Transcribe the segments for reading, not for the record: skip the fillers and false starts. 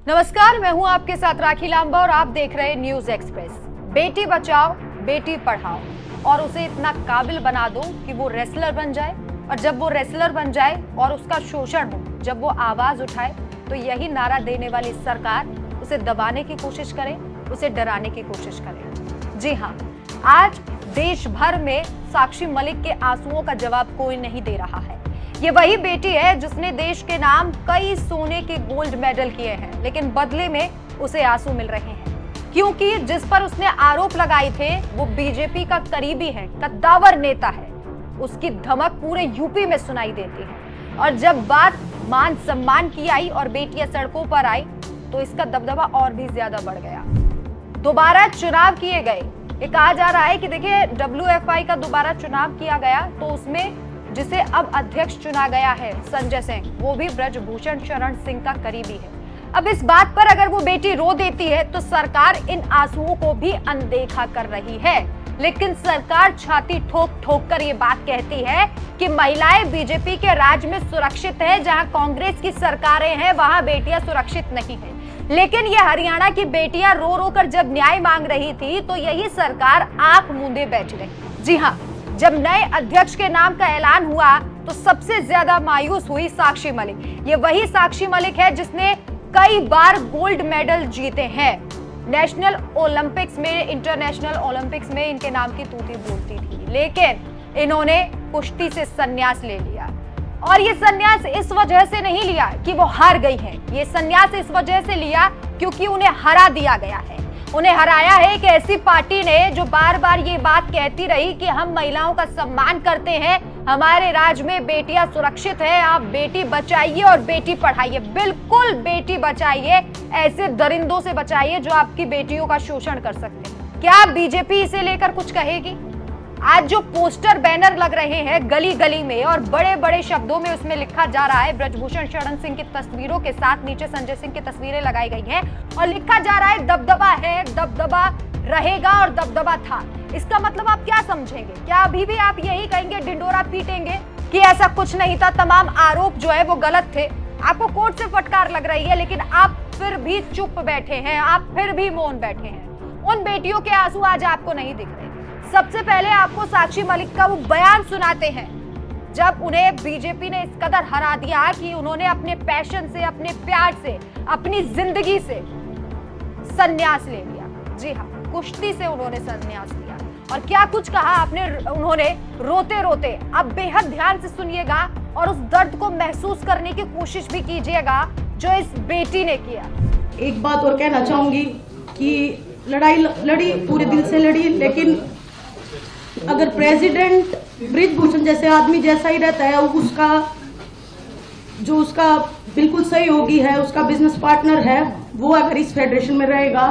नमस्कार, मैं हूं आपके साथ राखी लांबा और आप देख रहे हैं न्यूज एक्सप्रेस। बेटी बचाओ, बेटी पढ़ाओ और उसे इतना काबिल बना दो कि वो रेसलर बन जाए, और जब वो रेसलर बन जाए और उसका शोषण हो, जब वो आवाज उठाए तो यही नारा देने वाली सरकार उसे दबाने की कोशिश करे, उसे डराने की कोशिश करे। जी हाँ, आज देश भर में साक्षी मलिक के आंसुओं का जवाब कोई नहीं दे रहा है। ये वही बेटी है जिसने देश के नाम कई सोने के गोल्ड मेडल किए हैं, लेकिन बदले में उसे आंसू मिल रहे हैं क्योंकि जिस पर उसने आरोप लगाए थे वो बीजेपी का करीबी है, कद्दावर नेता है। उसकी धमक पूरे यूपी में सुनाई देती है, और जब बात मान सम्मान की आई और बेटियां सड़कों पर आई तो इसका दबदबा और भी ज्यादा बढ़ गया। दोबारा चुनाव किए गए, ये कहा जा रहा है कि देखिए WFI का दोबारा चुनाव किया गया तो उसमें जिसे अब अध्यक्ष चुना गया है संजय सिंह, वो भी ब्रजभूषण शरण सिंह का करीबी है। अब इस बात पर अगर वो बेटी रो देती है तो सरकार इन आंसुओं को भी अनदेखा कर रही है, लेकिन सरकार छाती ठोक ठोक कर ये बात कहती है कि महिलाएं बीजेपी के राज में सुरक्षित है, जहां कांग्रेस की सरकारें हैं वहां बेटियां सुरक्षित नहीं है। लेकिन ये हरियाणा की बेटियां रो रो कर जब न्याय मांग रही थी तो यही सरकार आंख मूंदे बैठी रही। जी हाँ, जब नए अध्यक्ष के नाम का ऐलान हुआ तो सबसे ज्यादा मायूस हुई साक्षी मलिक। ये वही साक्षी मलिक है जिसने कई बार गोल्ड मेडल जीते हैं। नेशनल ओलंपिक्स में, इंटरनेशनल ओलंपिक्स में इनके नाम की तूती बोलती थी, लेकिन इन्होंने कुश्ती से संन्यास ले लिया। और ये संन्यास इस वजह से नहीं लिया कि वो हार गई हैं, ये संन्यास इस वजह से लिया क्योंकि उन्हें हरा दिया गया है। उन्हें हराया है एक ऐसी पार्टी ने जो बार बार ये बात कहती रही कि हम महिलाओं का सम्मान करते हैं, हमारे राज्य में बेटियां सुरक्षित है, आप बेटी बचाइए और बेटी पढ़ाइए। बिल्कुल बेटी बचाइए, ऐसे दरिंदों से बचाइए जो आपकी बेटियों का शोषण कर सकते हैं। क्या बीजेपी इसे लेकर कुछ कहेगी? आज जो पोस्टर बैनर लग रहे हैं गली गली में और बड़े बड़े शब्दों में उसमें लिखा जा रहा है, ब्रजभूषण शरण सिंह की तस्वीरों के साथ नीचे संजय सिंह की तस्वीरें लगाई गई हैं और लिखा जा रहा है दबदबा है, दबदबा रहेगा और दबदबा था। इसका मतलब आप क्या समझेंगे? क्या अभी भी आप यही कहेंगे, ढिंडोरा पीटेंगे कि ऐसा कुछ नहीं था, तमाम आरोप जो है वो गलत थे? आपको कोर्ट से फटकार लग रही है लेकिन आप फिर भी चुप बैठे हैं, आप फिर भी मौन बैठे हैं। उन बेटियों के आंसू आज आपको नहीं दिख रहे। सबसे पहले आपको साक्षी मलिक का वो बयान सुनाते हैं जब उन्हें बीजेपी ने इस कदर हरा दिया कि उन्होंने अपने पैशन से, अपने प्यार से, अपनी जिंदगी से संन्यास ले लिया। जी हाँ, कुश्ती से उन्होंने संन्यास लिया। और क्या कुछ कहा आपने, उन्होंने रोते रोते। अब बेहद ध्यान से सुनिएगा और उस दर्द को महसूस करने की कोशिश भी कीजिएगा जो इस बेटी ने किया। एक बात और कहना चाहूंगी कि लड़ाई लड़ी, पूरे दिल से लड़ी, लेकिन अगर प्रेसिडेंट ब्रिजभूषण जैसे आदमी जैसा ही रहता है, उसका बिल्कुल सहयोगी है, उसका बिजनेस पार्टनर है, वो अगर इस फेडरेशन में रहेगा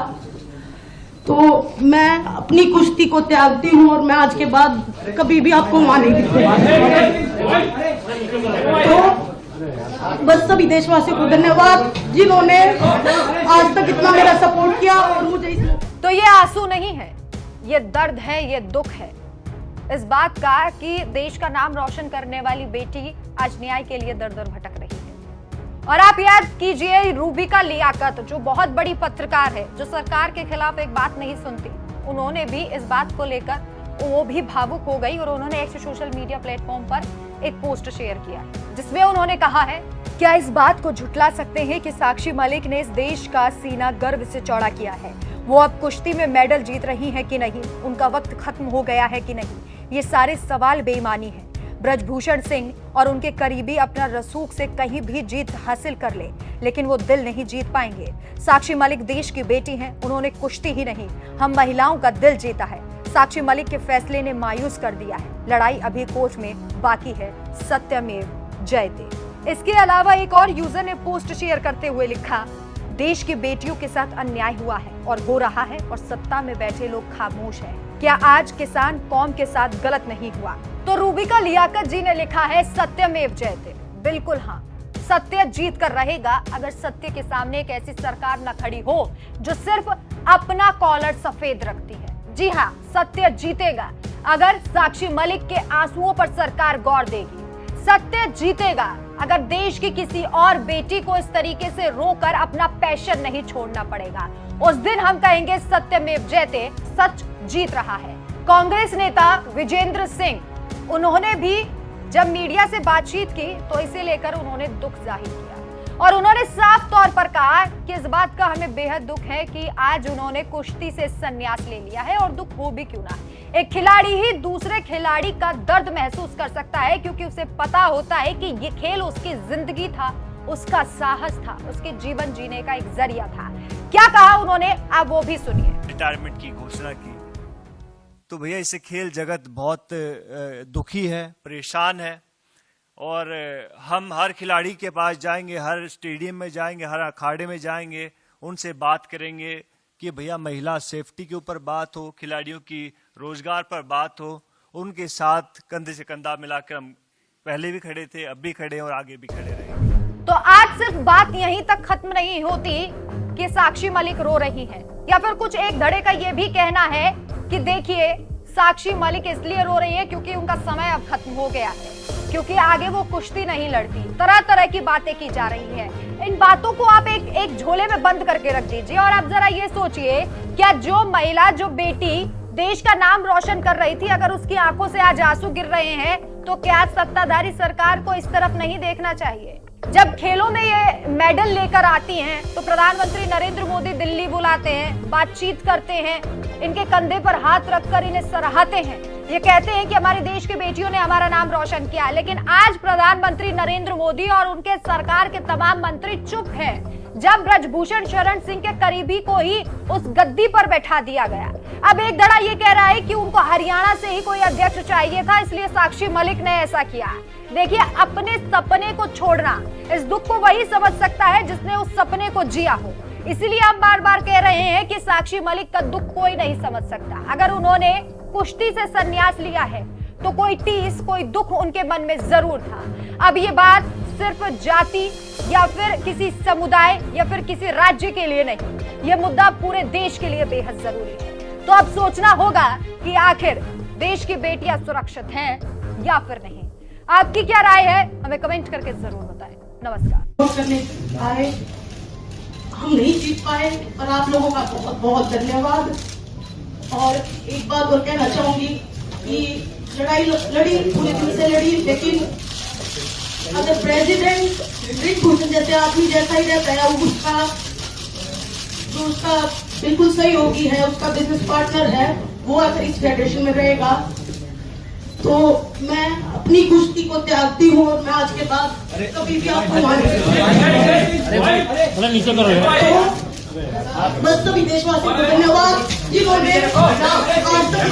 तो मैं अपनी कुश्ती को त्यागती हूं और मैं आज के बाद कभी भी आपको वहां नहीं दिखूंगा। तो बस सभी देशवासियों को धन्यवाद जिन्होंने आज तक इतना मेरा सपोर्ट किया। और मुझे तो ये आंसू नहीं है, ये दर्द है, ये दुख है इस बात का कि देश का नाम रोशन करने वाली बेटी आज न्याय के लिए दर दर भटक रही है। और आप याद कीजिए, रूबिका लियाकत जो बहुत बड़ी पत्रकार है, जो सरकार के खिलाफ एक बात नहीं सुनती, उन्होंने भी इस बात को लेकर वो भी भावुक हो गई और उन्होंने एक सोशल मीडिया प्लेटफॉर्म पर एक पोस्ट शेयर किया जिसमें उन्होंने कहा है, क्या इस बात को झुठला सकते हैं कि साक्षी मलिक ने इस देश का सीना गर्व से चौड़ा किया है? वो अब कुश्ती में मेडल जीत रही है कि नहीं? उनका वक्त खत्म हो गया है कि नहीं? ये सारे सवाल बेईमानी है। ब्रजभूषण सिंह और उनके करीबी अपना रसूख से कहीं भी जीत हासिल कर ले, लेकिन वो दिल नहीं जीत पाएंगे। साक्षी मलिक देश की बेटी हैं, उन्होंने कुश्ती ही नहीं, हम महिलाओं का दिल जीता है। साक्षी मलिक के फैसले ने मायूस कर दिया है। लड़ाई अभी कोर्ट में बाकी है, सत्यमेव जयते। इसके अलावा एक और यूजर ने पोस्ट शेयर करते हुए लिखा, देश की बेटियों के साथ अन्याय हुआ है और हो रहा है और सत्ता में बैठे लोग खामोश हैं। क्या आज किसान कौम के साथ गलत नहीं हुआ? तो रूबिका लियाकत जी ने लिखा है, सत्यमेव जयते। बिल्कुल हाँ, सत्य जीत कर रहेगा अगर सत्य के सामने एक ऐसी सरकार न खड़ी हो जो सिर्फ अपना कॉलर सफेद रखती है। जी हाँ, सत्य जीतेगा अगर साक्षी मलिक के आंसुओं पर सरकार गौर देगी। सत्य जीतेगा। अगर देश की किसी और बेटी को इस तरीके से रोकर अपना पैशन नहीं छोड़ना पड़ेगा, उस दिन हम कहेंगे सत्यमेव जयते, सच जीत रहा है। कांग्रेस नेता विजेंद्र सिंह, उन्होंने भी जब मीडिया से बातचीत की तो इसे लेकर उन्होंने दुख जाहिर किया और उन्होंने साफ तौर पर कहा कि इस बात का हमें बेहद दुख है कि आज उन्होंने कुश्ती से संन्यास ले लिया है, और दुख हो भी क्यों ना। एक खिलाड़ी ही दूसरे खिलाड़ी का दर्द महसूस कर सकता है, क्योंकि उसे पता होता है कि ये खेल उसकी जिंदगी था, उसका साहस था, उसके जीवन जीने का एक जरिया था। क्या कहा उन्होंने, आप वो भी सुनिए। रिटायरमेंट की घोषणा की तो भैया इससे खेल जगत बहुत दुखी है, परेशान है, और हम हर खिलाड़ी के पास जाएंगे, हर स्टेडियम में जाएंगे, हर अखाड़े में जाएंगे, उनसे बात करेंगे कि भैया महिला सेफ्टी के ऊपर बात हो, खिलाड़ियों की रोजगार पर बात हो। उनके साथ कंधे से कंधा मिलाकर हम पहले भी खड़े थे, अब भी खड़े और आगे भी खड़े रहेंगे। तो आज सिर्फ बात यहीं तक खत्म नहीं होती कि साक्षी मलिक रो रही है, या फिर कुछ एक धड़े का ये भी कहना है कि देखिए साक्षी मलिक इसलिए रो रही है क्योंकि उनका समय अब खत्म हो गया है, क्योंकि आगे वो कुश्ती नहीं लड़ती। तरह तरह की बातें की जा रही है। इन बातों को आप एक झोले में बंद करके रख दीजिए और आप जरा ये सोचिए, क्या जो महिला, जो बेटी देश का नाम रोशन कर रही थी, अगर उसकी आंखों से आज आंसू गिर रहे हैं, तो क्या सत्ताधारी सरकार को इस तरफ नहीं देखना चाहिए? जब खेलों में ये मेडल लेकर आती हैं तो प्रधानमंत्री नरेंद्र मोदी दिल्ली बुलाते हैं, बातचीत करते हैं, इनके कंधे पर हाथ रखकर इन्हें सराहते हैं, ये कहते हैं कि हमारे देश की बेटियों ने हमारा नाम रोशन किया। लेकिन आज प्रधानमंत्री नरेंद्र मोदी और उनके सरकार के तमाम मंत्री चुप हैं जब ब्रजभूषण शरण सिंह के करीबी को ही उस गद्दी पर बैठा दिया गया। अब एक धड़ा ये कह रहा है कि उनको हरियाणा से ही कोई अध्यक्ष चाहिए था, इसलिए साक्षी मलिक ने ऐसा किया। देखिए, अपने सपने को छोड़ना, इस दुख को वही समझ सकता है जिसने उस सपने को जिया हो। इसीलिए हम बार बार कह रहे हैं कि साक्षी मलिक का दुख कोई नहीं समझ सकता। अगर उन्होंने कुश्ती से संन्यास लिया है तो कोई टीस, कोई दुख उनके मन में जरूर था। अब ये बात सिर्फ जाति या फिर किसी समुदाय या फिर किसी राज्य के लिए नहीं, ये मुद्दा पूरे देश के लिए बेहद जरूरी है। तो अब सोचना होगा कि आखिर देश की बेटियां सुरक्षित हैं या फिर नहीं। आपकी क्या राय है, हमें कमेंट करके जरूर बताएं। नमस्कार। करने आए, हम नहीं जीत पाए, और आप लोगों का बहुत बहुत धन्यवाद। और एक बात और कहना चाहूंगी कि लड़ाई लड़ी, पूरे दिल से लड़ी, लेकिन अगर प्रेसिडेंट ब्रजभूषण जैसे आदमी जैसा ही रहता है, उसका बिल्कुल सहयोगी है, उसका बिजनेस पार्टनर है, वो अगर इस फेडरेशन में रहेगा तो मैं अपनी कुश्ती को त्यागती हूँ, और मैं आज के बाद कभी भी आपको बस सभी देशवासियों को धन्यवाद जिन्होंने आज तक